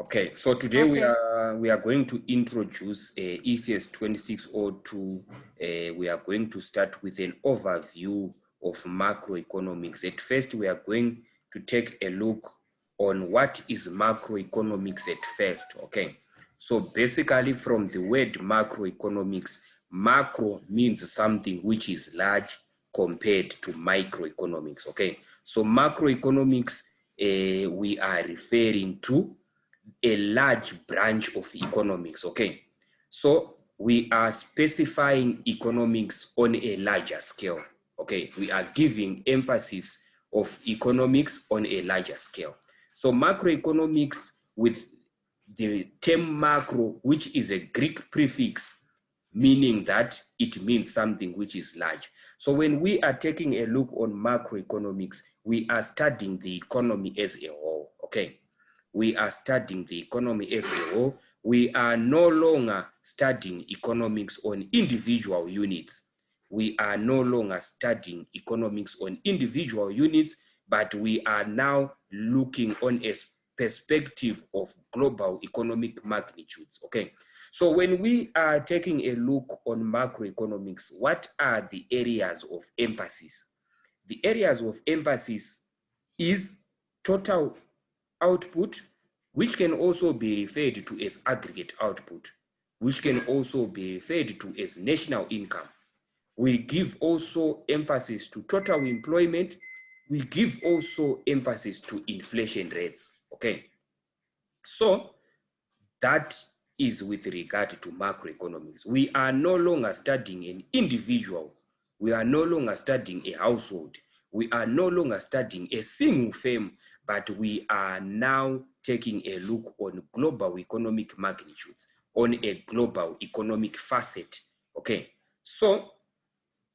Okay, so today we are going to introduce ECS2602. We are going to start with an overview of macroeconomics. At first, we are going to take a look on what is macroeconomics at first. Okay, so basically from the word macroeconomics, macro means something which is large compared to microeconomics. Okay, so macroeconomics, we are referring to a large branch of economics. Okay, so we are specifying economics on a larger scale. Okay, we are giving emphasis of economics on a larger scale. So macroeconomics, with the term macro, which is a Greek prefix, meaning that it means something which is large. So when we are taking a look on macroeconomics, we are studying the economy as a whole. Okay, we are studying the economy as a whole. We are no longer studying economics on individual units. We are no longer studying economics on individual units, but we are now looking on a perspective of global economic magnitudes. Okay, so when we are taking a look on macroeconomics, what are the areas of emphasis? The areas of emphasis is total output, which can also be referred to as aggregate output, which can also be referred to as national income. We give also emphasis to total employment. We give also emphasis to inflation rates. Okay, so that is with regard to macroeconomics. We are no longer studying an individual. We are no longer studying a household. We are no longer studying a single firm, but we are now taking a look on global economic magnitudes, on a global economic facet. Okay, so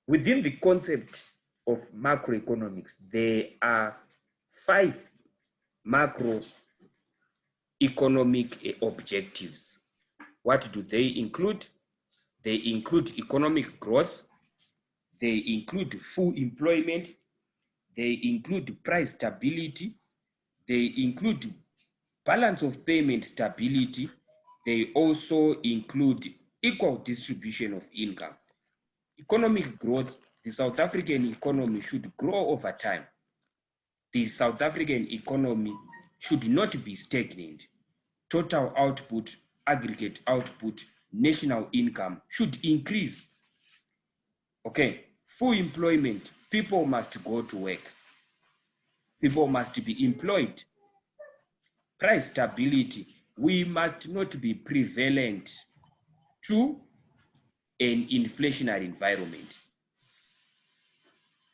within the concept of macroeconomics, there are 5 macroeconomic objectives. What do they include? They include economic growth, they include full employment, they include price stability, they include balance of payment stability, they also include equal distribution of income. Economic growth, the South African economy should grow over time. The South African economy should not be stagnant. Total output, aggregate output, national income should increase. Okay, full employment, people must go to work. People must be employed. Price stability, we must not be prevalent to an inflationary environment.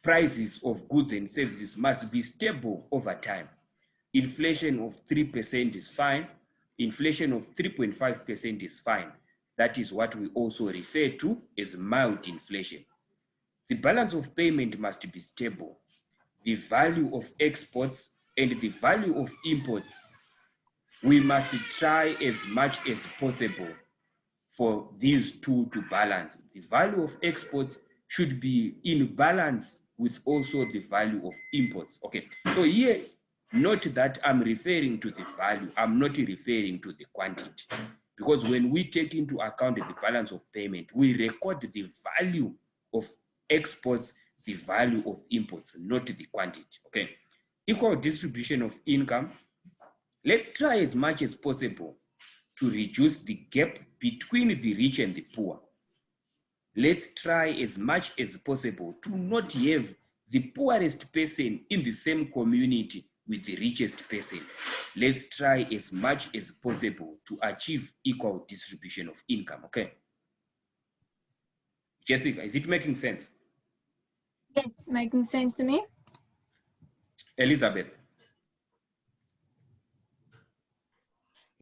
Prices of goods and services must be stable over time. Inflation of 3% is fine. Inflation of 3.5% is fine. That is what we also refer to as mild inflation. The balance of payment must be stable. The value of exports and the value of imports, we must try as much as possible for these two to balance. The value of exports should be in balance with also the value of imports. Okay, so here, note that I'm referring to the value, I'm not referring to the quantity. Because when we take into account the balance of payment, we record the value of exports, the value of imports, not the quantity. Okay, equal distribution of income. Let's try as much as possible to reduce the gap between the rich and the poor. Let's try as much as possible to not have the poorest person in the same community with the richest person. Let's try as much as possible to achieve equal distribution of income. Okay, Jessica, is it making sense? Yes, making sense to me. Elizabeth?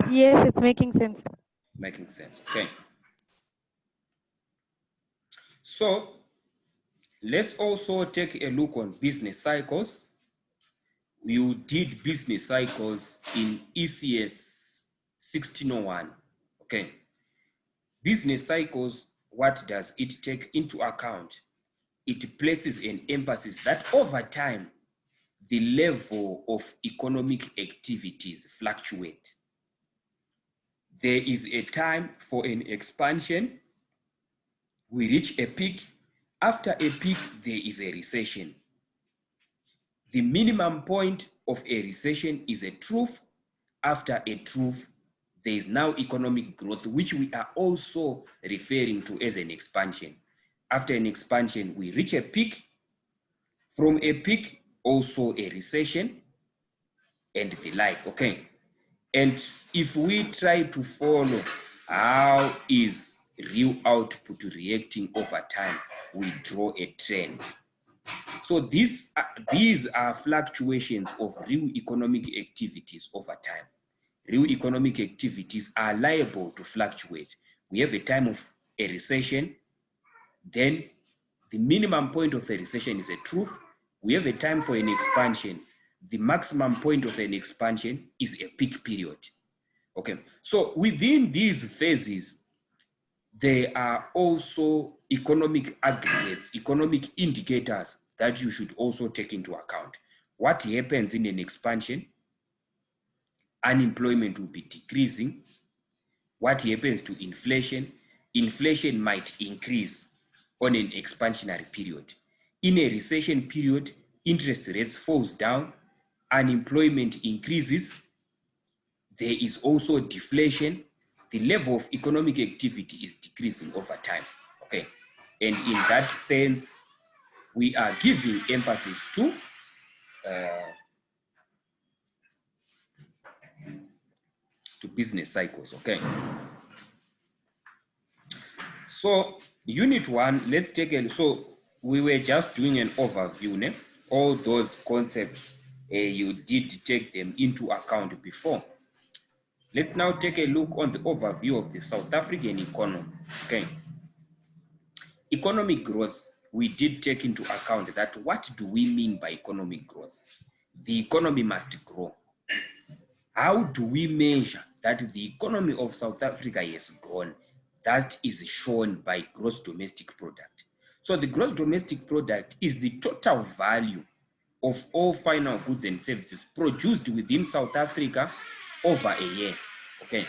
Yes, it's making sense. Making sense. Okay, so let's also take a look on business cycles. You did business cycles in ECS1601. Okay, business cycles, what does it take into account? It places an emphasis that over time, the level of economic activities fluctuate. there is a time for an expansion. We reach a peak. After a peak, there is a recession. The minimum point of a recession is a trough. After a trough, there is now economic growth, which we are also referring to as an expansion. After an expansion, we reach a peak. From a peak, also a recession and the like, okay? And if we try to follow how is real output reacting over time, we draw a trend. So these are fluctuations of real economic activities over time. Real economic activities are liable to fluctuate. We have a time of a recession, then the minimum point of a recession is a trough. We have a time for an expansion. The maximum point of an expansion is a peak period. Okay, so within these phases, there are also economic aggregates, economic indicators that you should also take into account. What happens in an expansion? Unemployment will be decreasing. What happens to inflation? Inflation might increase on an expansionary period. In a recession period, interest rates falls down, unemployment increases, there is also deflation. The level of economic activity is decreasing over time, okay? And in that sense, we are giving emphasis to business cycles, okay? So unit 1, let's take a, so we were just doing an overview, ne? All those concepts, you did take them into account before. Let's now take a look on the overview of the South African economy, okay? Economic growth, we did take into account that what do we mean by economic growth? The economy must grow. How do we measure that the economy of South Africa has grown? That is shown by gross domestic product. So the gross domestic product is the total value of all final goods and services produced within South Africa over a year, okay?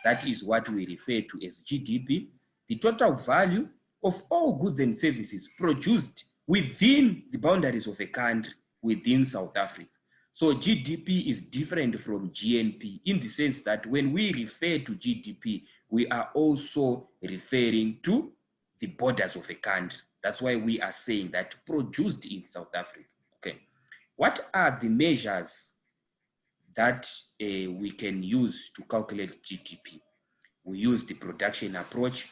That is what we refer to as GDP, the total value of all goods and services produced within the boundaries of a country within South Africa. So GDP is different from GNP in the sense that when we refer to GDP, we are also referring to the borders of a country. That's why we are saying that produced in South Africa, okay? What are the measures that we can use to calculate GDP? We use the production approach,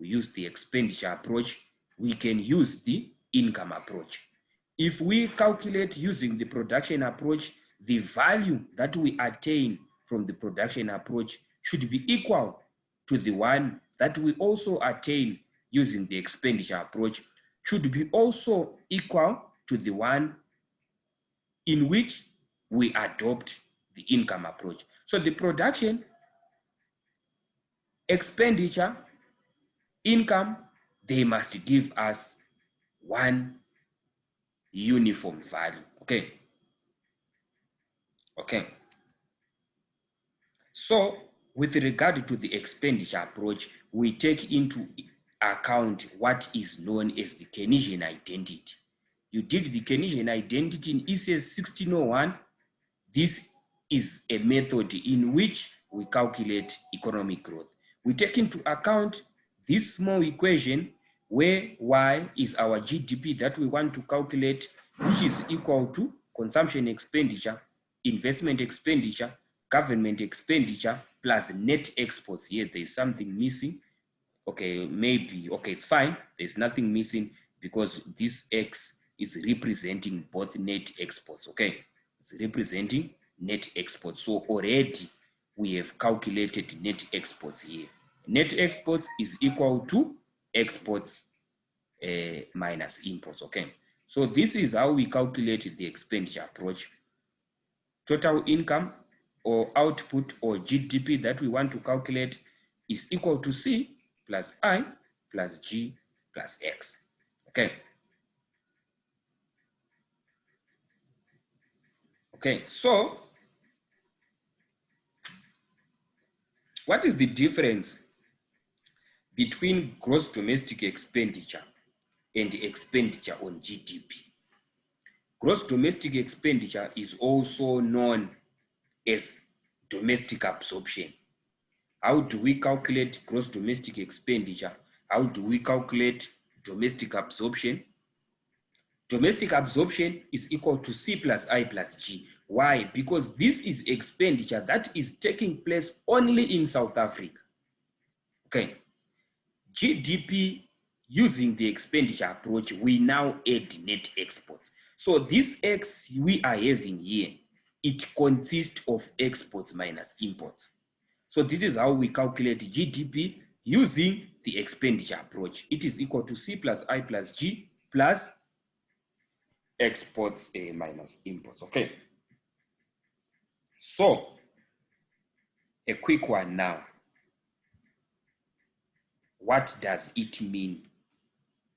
we use the expenditure approach, we can use the income approach. If we calculate using the production approach, the value that we attain from the production approach should be equal to the one that we also attain using the expenditure approach, should be also equal to the one in which we adopt the income approach. So the production, expenditure, income, they must give us one uniform value, okay? Okay. So with regard to the expenditure approach, we take into account what is known as the Keynesian identity. You did the Keynesian identity in ECS2601. This is a method in which we calculate economic growth. We take into account this small equation where Y is our GDP that we want to calculate, which is equal to consumption expenditure, investment expenditure, government expenditure, plus net exports. Here, there's something missing. Okay, maybe, okay, it's fine. There's nothing missing because this X is representing both net exports, okay? It's representing net exports. So already we have calculated net exports here. Net exports is equal to exports minus imports, okay? So this is how we calculate the expenditure approach. Total income or output or GDP that we want to calculate is equal to C plus I plus G plus X, okay? Okay, so What is the difference between gross domestic expenditure and expenditure on GDP? Gross domestic expenditure is also known as domestic absorption. How do we calculate gross domestic expenditure? How do we calculate domestic absorption? Domestic absorption is equal to C plus I plus G. Why? Because this is expenditure that is taking place only in South Africa. Okay. GDP, using the expenditure approach, we now add net exports. So this X we are having here, it consists of exports minus imports. So this is how we calculate GDP using the expenditure approach. It is equal to C plus I plus G plus exports minus imports. Okay. So a quick one now. What does it mean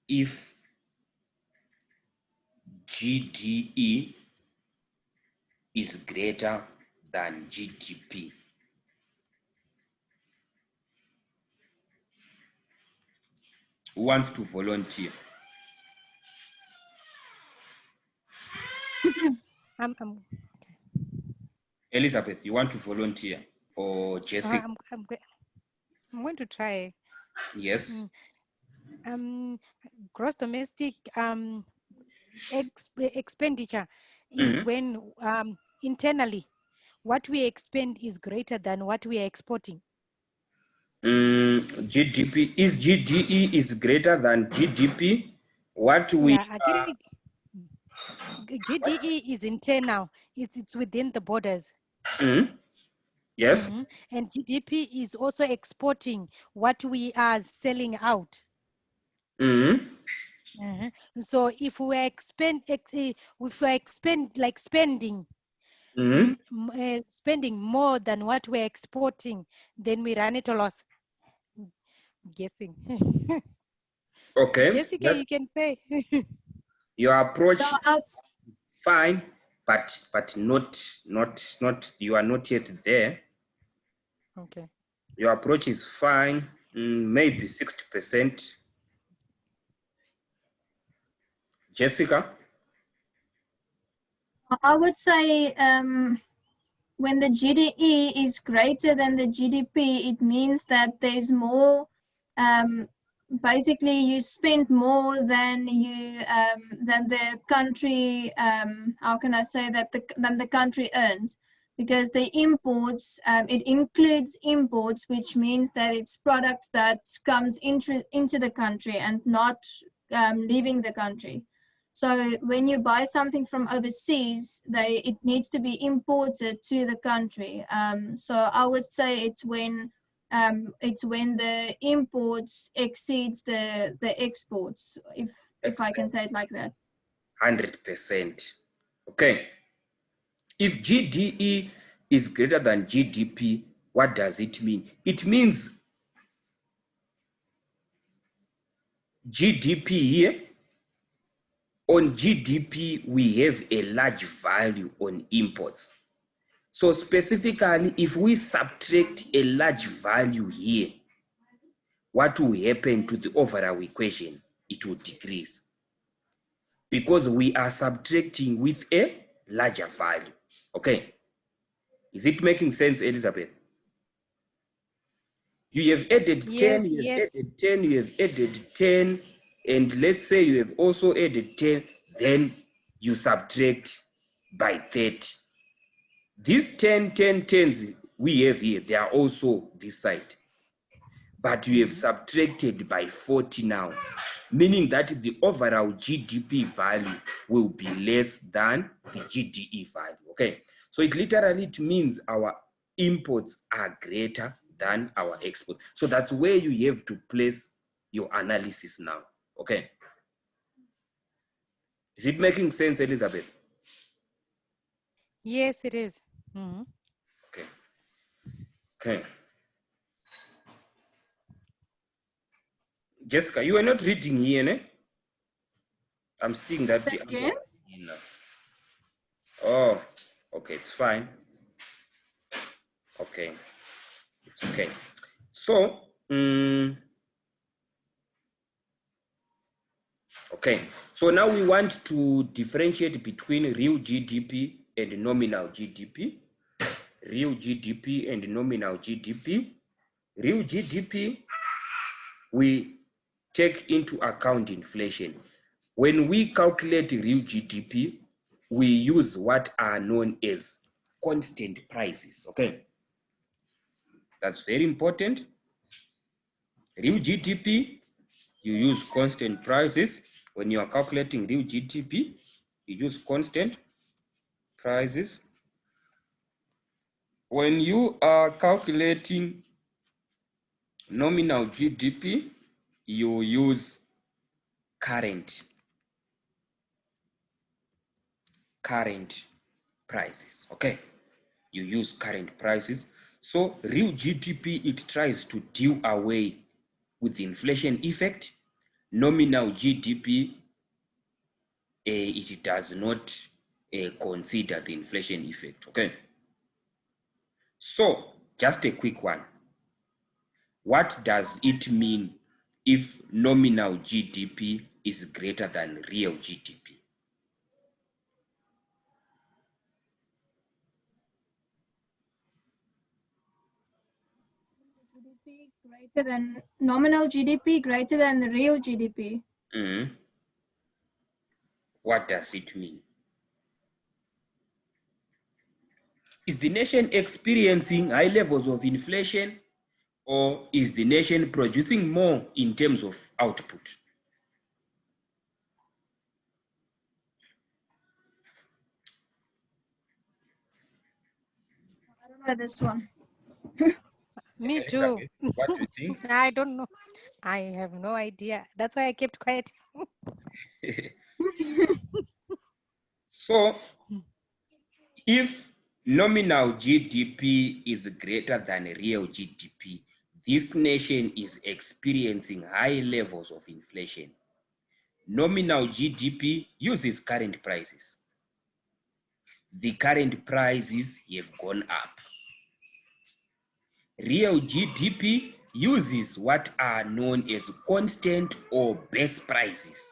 if GDE is greater than GDP? Who wants to volunteer? Okay. Elizabeth, you want to volunteer? Or Jessica? I'm going to try. Yes. Gross domestic expenditure is when internally what we expend is greater than what we are exporting. GDP is GDE is greater than GDP. What we GDE is internal. It's within the borders. Yes. And GDP is also exporting what we are selling out. So if we expend spending more than what we're exporting, then we run into loss. Guessing. Okay. Jessica, you can say. Your approach fine, but not you are not yet there. Okay. Your approach is fine, maybe 60%. Jessica? I would say when the GDE is greater than the GDP, it means that there's more, basically you spend more than the country, how can I say that, than the country earns. Because the imports, it includes imports, which means that it's products that comes into the country and not leaving the country. So when you buy something from overseas, it needs to be imported to the country. So I would say it's when the imports exceeds the exports, if I can say it like that. 100%. Okay. If GDE is greater than GDP, what does it mean? It means GDP here, on GDP, we have a large value on imports. So specifically, if we subtract a large value here, what will happen to the overall equation? It will decrease. Because we are subtracting with a larger value. Okay. Is it making sense, Elizabeth? You have added 10, you have added 10, you have added 10, and let's say you have also added 10, then you subtract by 30. These 10s we have here, they are also this side. But you have subtracted by 40 now, meaning that the overall GDP value will be less than the GDE value, okay? So it literally means our imports are greater than our exports. So that's where you have to place your analysis now, okay? Is it making sense, Elizabeth? Yes, it is. Okay. Okay. Jessica, you are not reading here, ne? I'm seeing that the answer is here now. Oh, okay, it's fine. Okay. Okay. So, okay. So now we want to differentiate between real GDP and nominal GDP. Real GDP and nominal GDP. Real GDP, we take into account inflation. When we calculate real GDP, we use what are known as constant prices, okay? That's very important. Real GDP, you use constant prices. When you are calculating real GDP, you use constant prices. When you are calculating nominal GDP, you use current prices, okay? You use current prices. So real GDP, it tries to deal away with the inflation effect. Nominal GDP, it does not consider the inflation effect, okay? So just a quick one. What does it mean if nominal GDP is greater than real GDP? GDP greater than nominal GDP greater than the real GDP. What does it mean? Is the nation experiencing high levels of inflation, or is the nation producing more in terms of output? I don't know this one. Me too. What do you think? I don't know. I have no idea. That's why I kept quiet. So, if nominal GDP is greater than real GDP, this nation is experiencing high levels of inflation. Nominal GDP uses current prices. The current prices have gone up. Real GDP uses what are known as constant or base prices.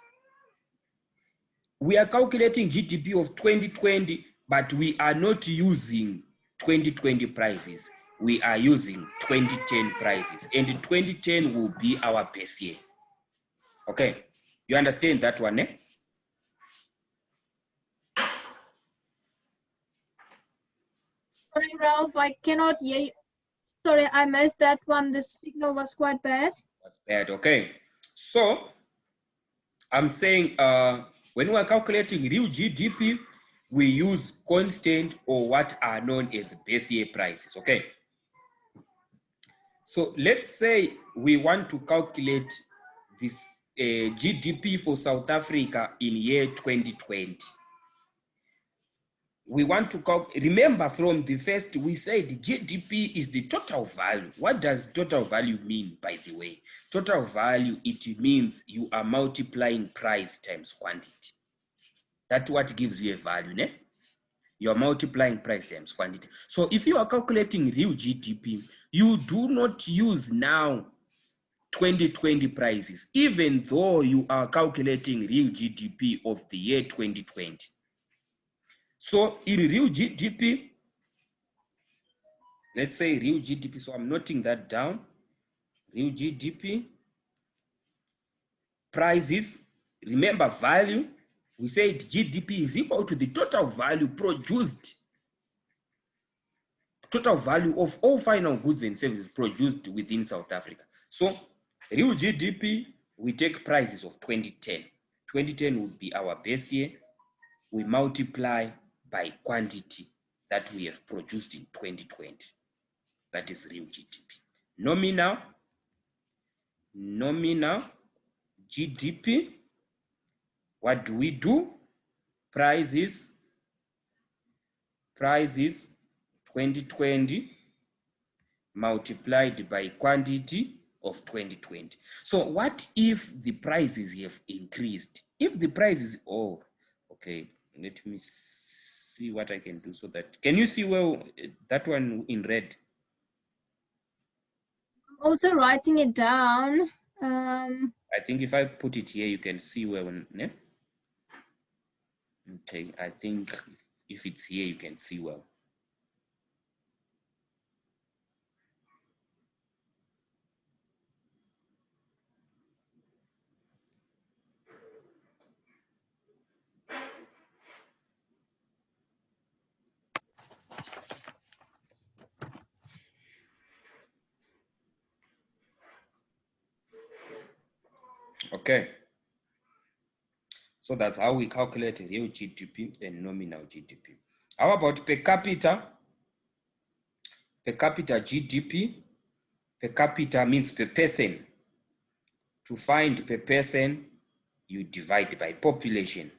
We are calculating GDP of 2020, but we are not using 2020 prices. We are using 2010 prices, and 2010 will be our base year. Okay, you understand that one, eh? Sorry, Ralph, I cannot hear you. Sorry, I missed that one. The signal was quite bad. That's bad, okay. So, I'm saying when we're calculating real GDP, we use constant or what are known as base year prices, okay? So let's say we want to calculate this GDP for South Africa in year 2020. We want to remember from the first, we said GDP is the total value. What does total value mean, by the way? Total value, it means you are multiplying price times quantity. That's what gives you a value, né? You're multiplying price times quantity. So if you are calculating real GDP, you do not use now 2020 prices, even though you are calculating real GDP of the year 2020. So in real GDP, let's say real GDP, so I'm noting that down. Real GDP, prices, remember value, we said GDP is equal to the total value produced, total value of all final goods and services produced within South Africa. So real GDP, we take prices of 2010. 2010 would be our base year. We multiply by quantity that we have produced in 2020. That is real GDP. Nominal GDP, what do we do? Prices 2020 multiplied by quantity of 2020. So what if the prices have increased? If the prices, oh, okay, let me see what I can do so that, can you see well that one in red? also writing it down. I think if I put it here, you can see where. Yeah? Okay, I think if it's here, you can see well. Okay. So that's how we calculate real GDP and nominal GDP. How about per capita? Per capita GDP. Per capita means per person. To find per person, you divide by population.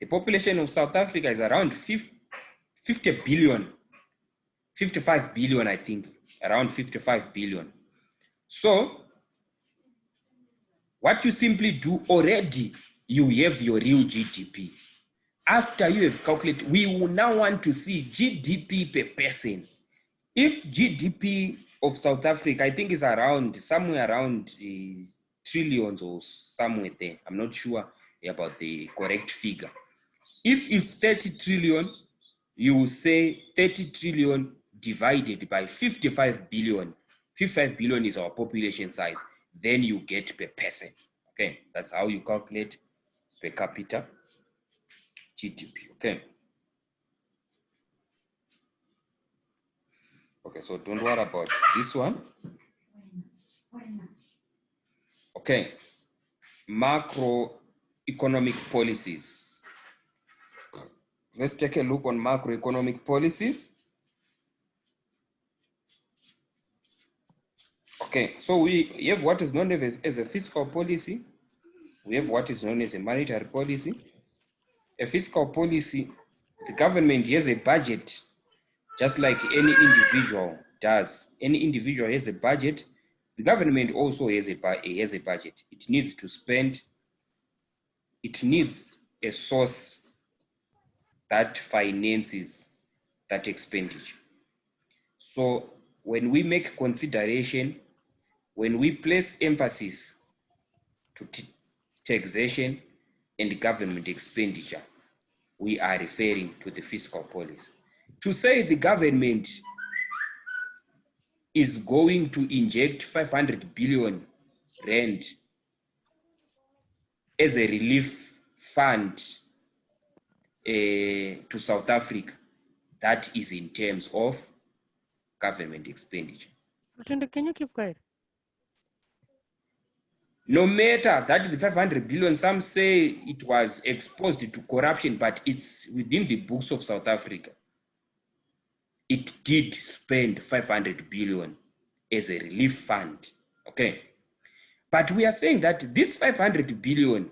The population of South Africa is around 50 billion, 55 billion, I think, around 55 billion. So what you simply do already, you have your real GDP. After you have calculated, we will now want to see GDP per person. If GDP of South Africa, I think is around, somewhere around trillions or somewhere there. I'm not sure about the correct figure. If it's 30 trillion, you will say 30 trillion divided by 55 billion. 55 billion is our population size. Then you get per person. Okay, that's how you calculate per capita GDP. Okay. Okay, so don't worry about this one. Okay, macroeconomic policies. Let's take a look on macroeconomic policies. Okay, so we have what is known as a fiscal policy. We have what is known as a monetary policy. A fiscal policy, the government has a budget, just like any individual does. Any individual has a budget. The government also has a budget. It needs to spend. It needs a source that finances that expenditure. So when we make consideration, when we place emphasis to taxation and government expenditure, we are referring to the fiscal policy. To say the government is going to inject 500 billion rand as a relief fund to South Africa, that is in terms of government expenditure. Rutendo, can you keep quiet? No matter that the 500 billion, some say it was exposed to corruption, but it's within the books of South Africa. It did spend 500 billion as a relief fund, okay? But we are saying that this 500 billion,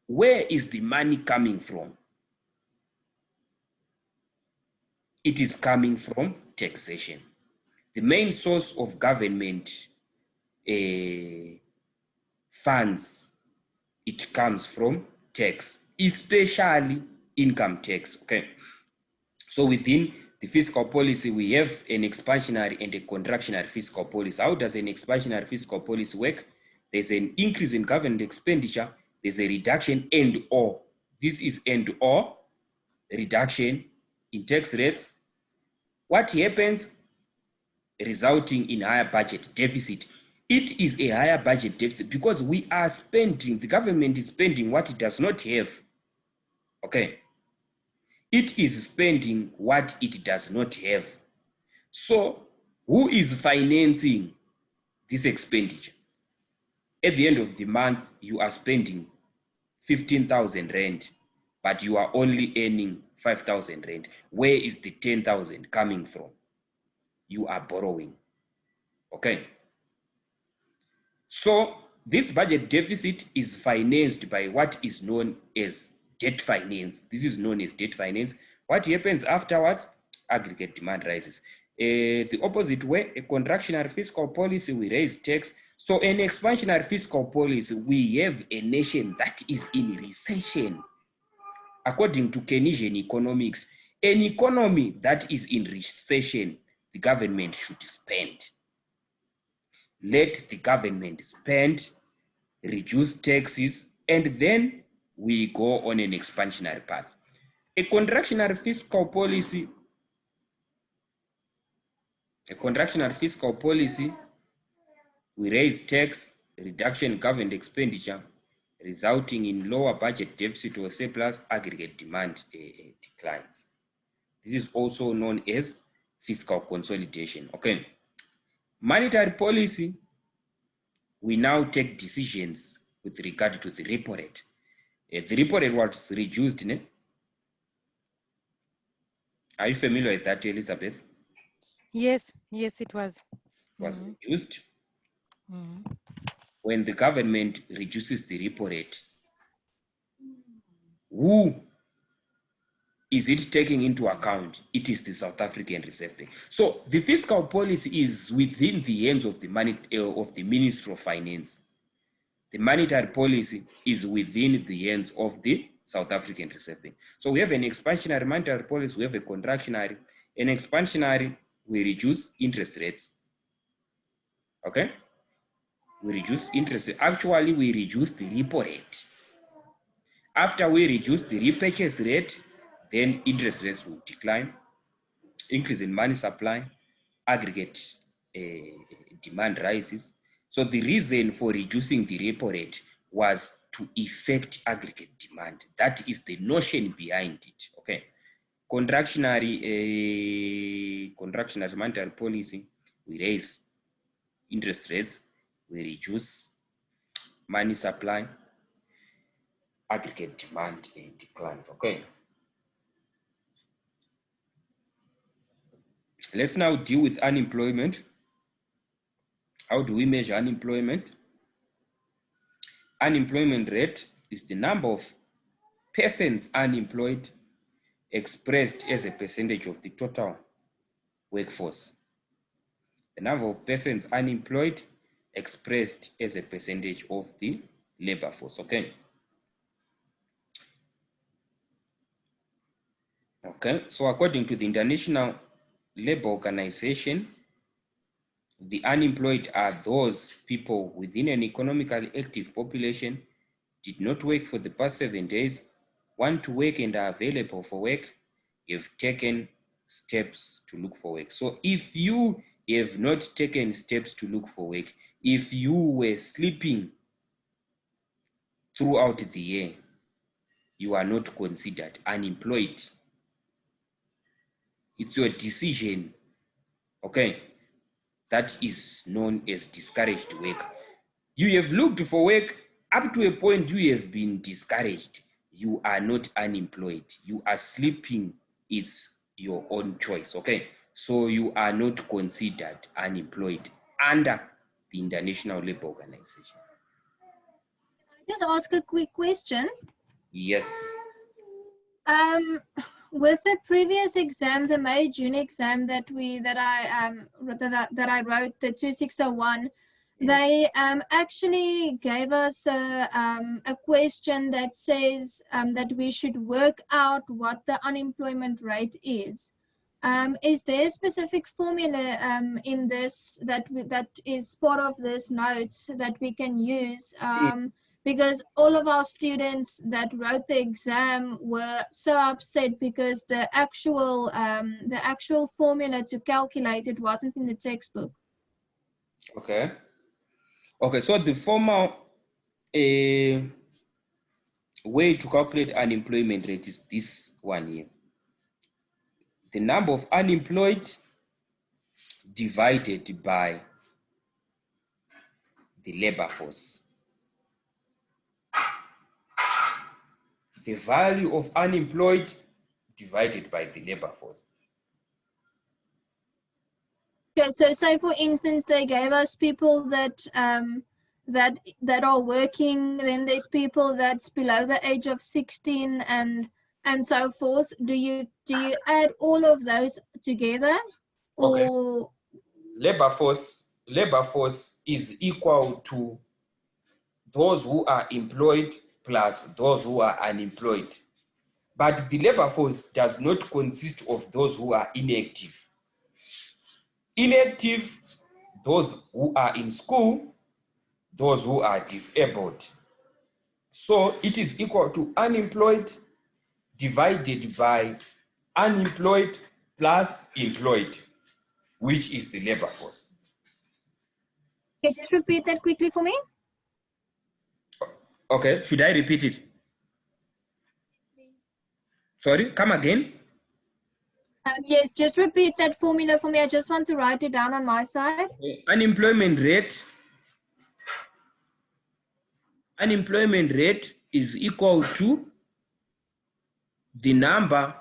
where is the money coming from? It is coming from taxation. The main source of government funds, it comes from tax, especially income tax, okay? So within the fiscal policy, we have an expansionary and a contractionary fiscal policy. How does an expansionary fiscal policy work? There's an increase in government expenditure, there's a reduction and or. This is and or reduction in tax rates. What happens? Resulting in higher budget deficit. It is a higher budget deficit because we are spending, the government is spending what it does not have. Okay. It is spending what it does not have. So who is financing this expenditure? At the end of the month, you are spending 15,000 rand, but you are only earning 5,000 rand. Where is the 10,000 coming from? You are borrowing. Okay. So this budget deficit is financed by what is known as debt finance. This is known as debt finance. What happens afterwards? Aggregate demand rises. The opposite way, a contractionary fiscal policy, we raise tax. So an expansionary fiscal policy, we have a nation that is in recession. According to Keynesian economics, an economy that is in recession, the government should spend. let the government spend, reduce taxes, and then we go on an expansionary path. A contractionary fiscal policy, we raise tax, reduction in government expenditure, resulting in lower budget deficit or surplus, aggregate demand declines. This is also known as fiscal consolidation. Okay. Monetary policy, we now take decisions with regard to the repo rate. The repo rate was reduced. Are you familiar with that, Elizabeth? Yes, it was. It was reduced. Mm-hmm. When the government reduces the repo rate, who is it taking into account? It is the South African Reserve Bank. So the fiscal policy is within the hands of the Ministry of Finance. The monetary policy is within the hands of the South African Reserve Bank. So we have an expansionary monetary policy, we have a contractionary. An expansionary, we reduce interest rates. Okay? We reduce interest rate. Actually, we reduce the repo rate. After we reduce the repurchase rate, then interest rates will decline, increase in money supply, aggregate demand rises. So the reason for reducing the repo rate was to effect aggregate demand. That is the notion behind it. Okay. Contractionary monetary policy, we raise interest rates, we reduce money supply, aggregate demand declines. Okay. Let's now deal with unemployment. How do we measure unemployment? Unemployment rate is the number of persons unemployed expressed as a percentage of the total workforce. The number of persons unemployed expressed as a percentage of the labor force. Okay. Okay, so according to the International Labour Organization, the unemployed are those people within an economically active population, did not work for the past 7 days, want to work and are available for work, have taken steps to look for work. So if you have not taken steps to look for work, if you were sleeping throughout the year, you are not considered unemployed. It's your decision, okay, that is known as discouraged work. You have looked for work up to a point you have been discouraged. You are not unemployed. You are sleeping. It's your own choice, okay? So you are not considered unemployed under the International Labour Organization. Just ask a quick question. Yes. With the previous exam, the May June exam that I wrote, the 2601, they actually gave us a question that says that we should work out what the unemployment rate is. Is there a specific formula in this that is part of this notes that we can use? Because all of our students that wrote the exam were so upset because the actual formula to calculate it wasn't in the textbook. Okay. Okay, so the formal way to calculate unemployment rate is this one here. The number of unemployed divided by the labor force. The value of unemployed divided by the labor force. Okay, so say for instance they gave us people that that are working, then there's people that's below the age of 16 and so forth. Do you add all of those together? Okay. Or Labor force is equal to those who are employed plus those who are unemployed. But the labor force does not consist of those who are inactive. Inactive those who are in school, those who are disabled. So it is equal to unemployed divided by unemployed plus employed, which is the labor force. Okay, just repeat that quickly for me. Okay, should I repeat it? Sorry, come again. Yes, just repeat that formula for me. I just want to write it down on my side. Okay. Unemployment rate is equal to the number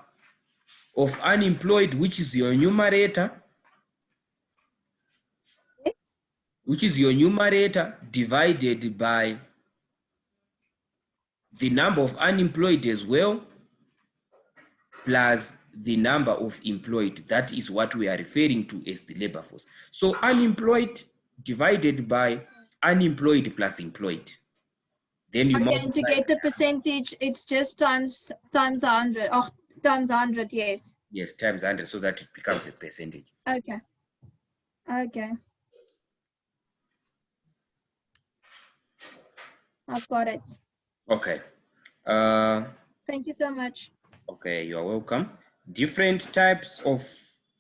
of unemployed, which is your numerator, Yes. which is your numerator, divided by the number of unemployed as well, plus the number of employed. That is what we are referring to as the labor force. So unemployed divided by unemployed plus employed. Then you Okay, and to get the percentage, it's just times 100. Oh, times 100, yes. Yes, times 100, so that it becomes a percentage. Okay. Okay. I've got it. Okay. Thank you so much. Okay, you are welcome. Different types of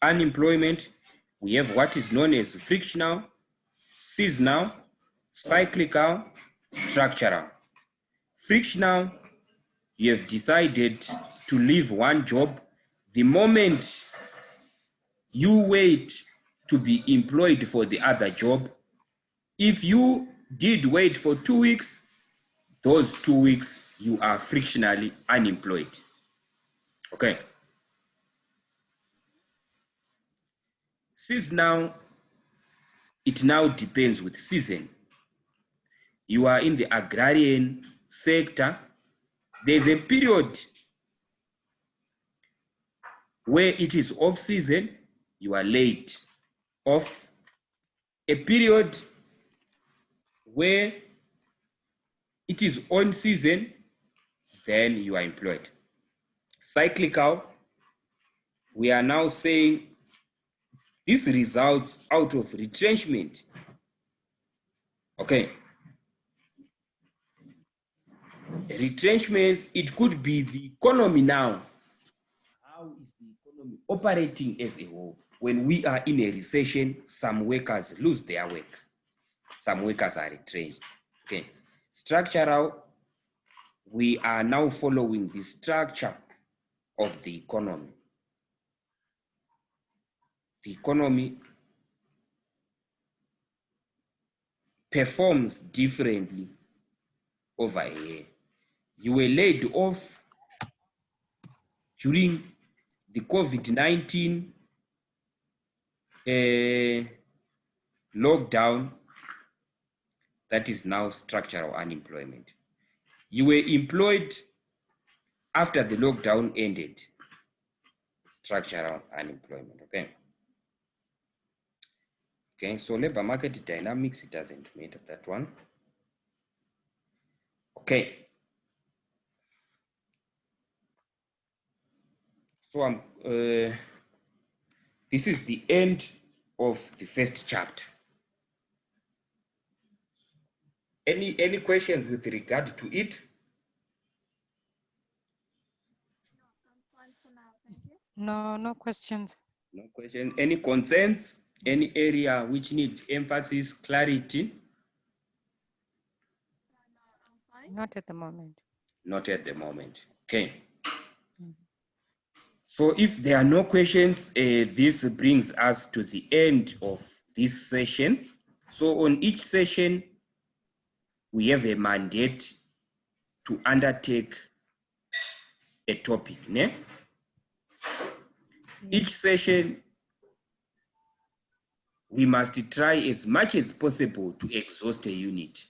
unemployment. We have what is known as frictional, seasonal, cyclical, structural. Frictional, you have decided to leave one job. The moment you wait to be employed for the other job, if you did wait for 2 weeks, those 2 weeks you are frictionally unemployed. Okay. Seasonal, it now depends with season. You are in the agrarian sector. There's a period where it is off season, you are laid off. A period where it is on season, then you are employed. Cyclical, we are now saying this results out of retrenchment. Okay. Retrenchments, it could be the economy now. How is the economy operating as a whole? When we are in a recession, some workers lose their work. Some workers are retrenched. Okay. Structural, we are now following the structure of the economy. The economy performs differently over here. You were laid off during the COVID-19 lockdown. That is now structural unemployment. You were employed after the lockdown ended. Structural unemployment, okay? Okay, so labor market dynamics, it doesn't matter, that one. Okay. So this is the end of the first chapter. Any questions with regard to it? No questions. No question. Any concerns? Any area which needs emphasis, clarity? Not at the moment. Not at the moment. Okay. So if there are no questions, this brings us to the end of this session. So on each session, we have a mandate to undertake a topic. Ne? Each session, we must try as much as possible to exhaust a unit.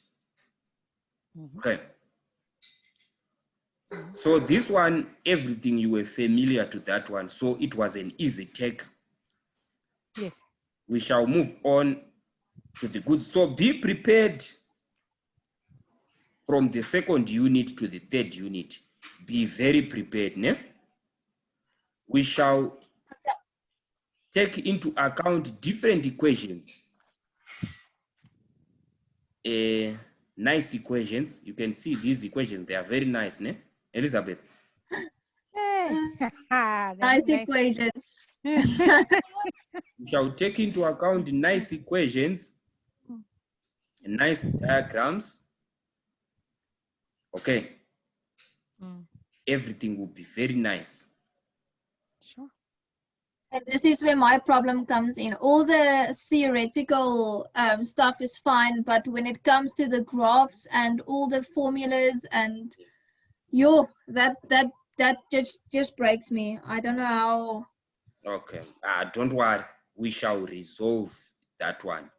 Okay. So this one, everything you were familiar to that one. So it was an easy take. Yes. We shall move on to the goods. So be prepared from the second unit to the third unit. Be very prepared. Ne? We shall take into account different equations nice equations. You can see these equations, they are very nice, ne? Elizabeth. Hey. Nice equations. We shall take into account nice equations, nice diagrams. Okay. Everything will be very nice. Sure. And this is where my problem comes in. All the theoretical stuff is fine, but when it comes to the graphs and all the formulas and that just breaks me. I don't know how. Okay. Don't worry. We shall resolve that one.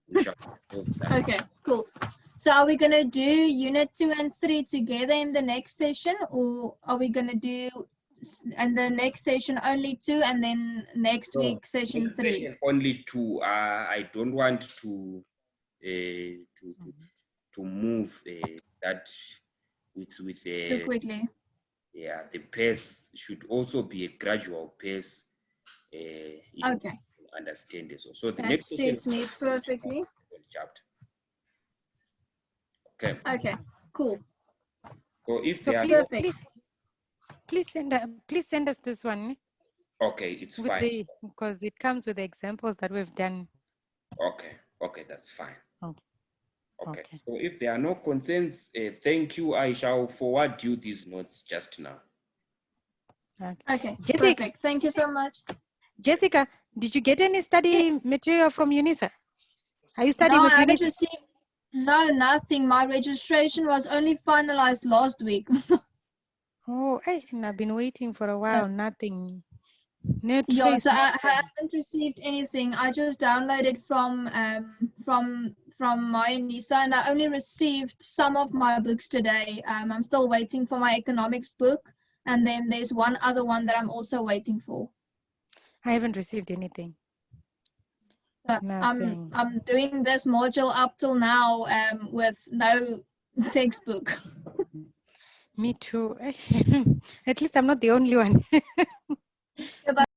We shall resolve that. Okay, cool. So are we gonna do unit 2 and 3 together in the next session, or are we gonna do and the next session only 2 and then next week session 3? Session only 2. I don't want to move that with too quickly. Yeah, the pace should also be a gradual pace. Okay. Understand this. So the That next suits me perfectly. Chapter. Okay. Okay. Cool. So if So they are please send us this one. Okay, it's fine. Because it comes with the examples that we've done. Okay, that's fine. Okay. So if there are no concerns, thank you. I shall forward you these notes just now. Okay, Jessica, perfect. Thank you so much. Jessica, did you get any study material from Unisa? Are you studying No, with I haven't Unisa? received. No, nothing. My registration was only finalized last week. Oh, and I've been waiting for a while. Nothing. Yeah, so I haven't received anything. I just downloaded from my Unisa, and I only received some of my books today. I'm still waiting for my economics book, and then there's one other one that I'm also waiting for. I haven't received anything. So I'm doing this module up till now with no textbook. Me too. At least I'm not the only one. Yeah, but